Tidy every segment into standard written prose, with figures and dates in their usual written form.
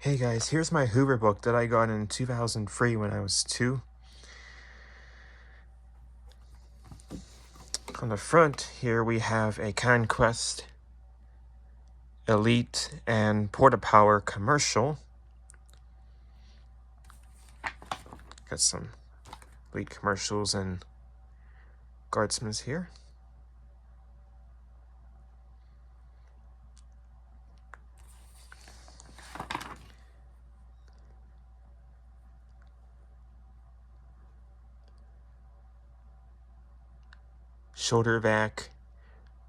Hey guys, here's my Hoover book that I got in 2003 when I was 2. On the front here we have a Conquest Elite and Porta-Power commercial. Got some Elite commercials and Guardsmen's here. Shoulder vac,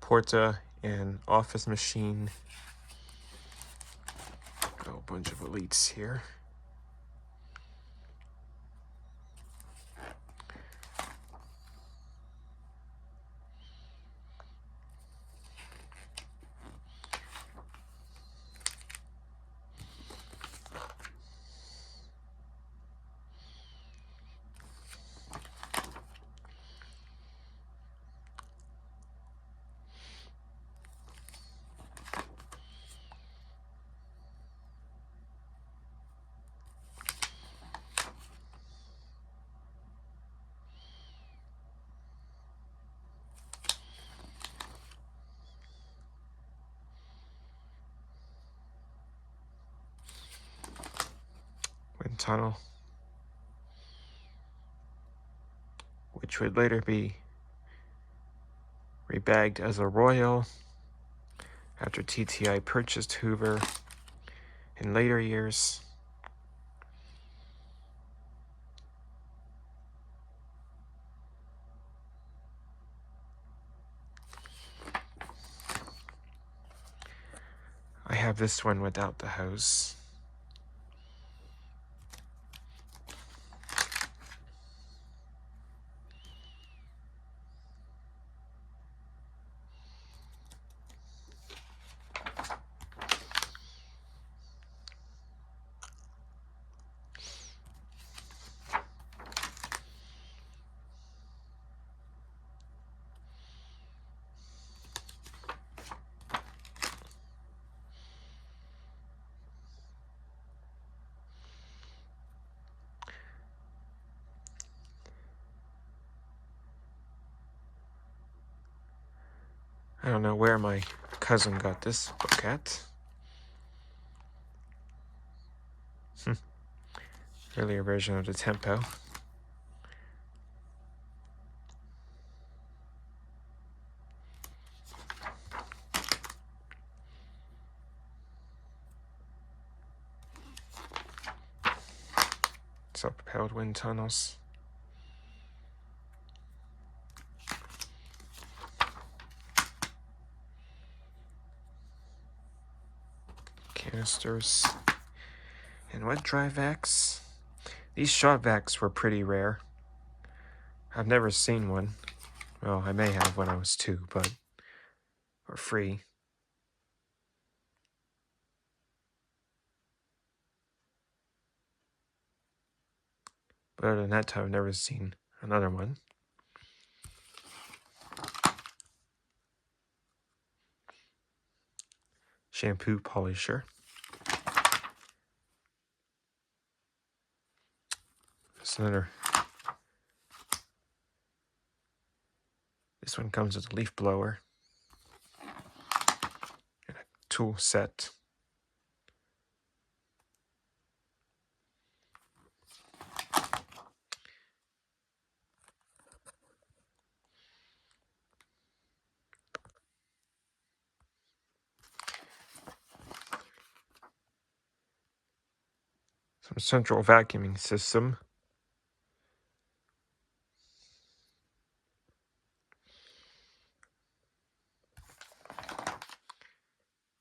Porta, and office machine. Got a bunch of Elites here. Wind tunnel, which would later be rebagged as a Royal after TTI purchased Hoover in later years. I have this one without the hose. I don't know where my cousin got this book at. Earlier version of the Tempo. Self-propelled wind tunnels. Canisters. And what drive vacs? These shot vacs were pretty rare. I've never seen one. Well, I may have when I was 2, but for free. But other than that, I've never seen another one. Shampoo polisher. There's another. This one comes with a leaf blower and a tool set. Some central vacuuming system.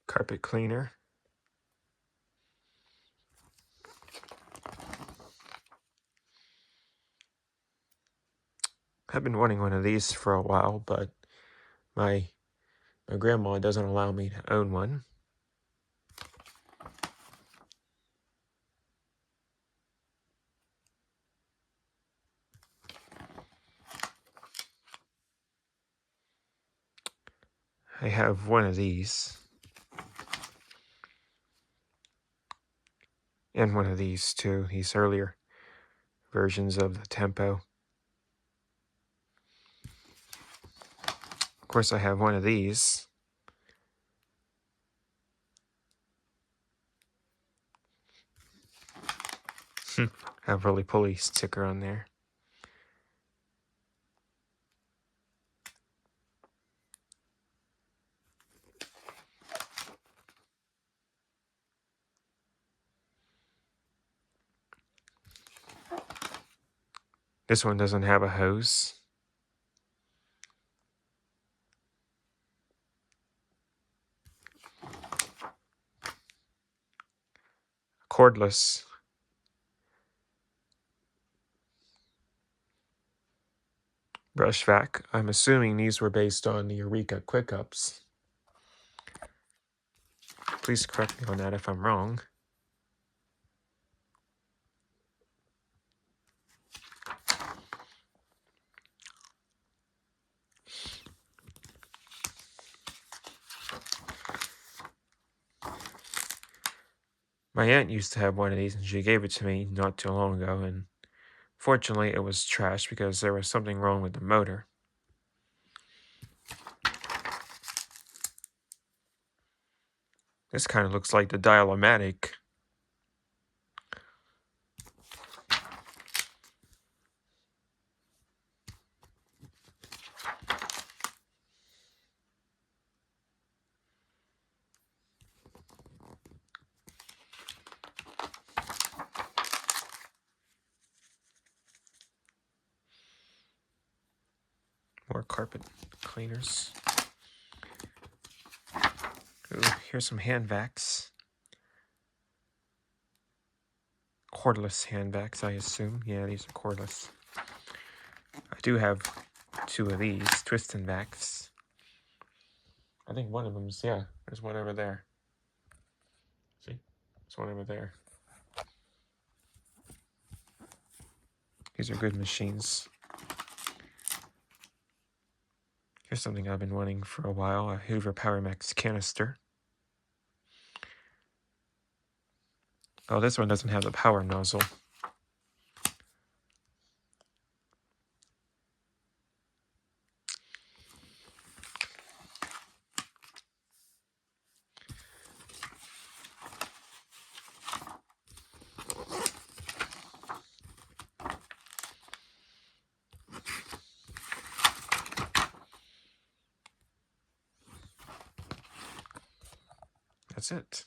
Carpet cleaner. I've been wanting one of these for a while, but my grandma doesn't allow me to own one. I have one of these. And one of these too, these earlier versions of the Tempo. Of course, I have one of these. Have roly-poly sticker on there. This one doesn't have a hose. Cordless. Brush vac. I'm assuming these were based on the Eureka Quick Ups. Please correct me on that if I'm wrong. My aunt used to have one of these and she gave it to me not too long ago, and fortunately it was trash because there was something wrong with the motor. This kind of looks like the Dial-O-Matic. More carpet cleaners. Ooh, here's some hand vacs. Cordless hand vacs, I assume. Yeah, these are cordless. I do have two of these, twist and vacs. I think one of them's, yeah, there's one over there. See? There's one over there. These are good machines. Here's something I've been wanting for a while, a Hoover PowerMax canister. Oh, this one doesn't have the power nozzle. That's it.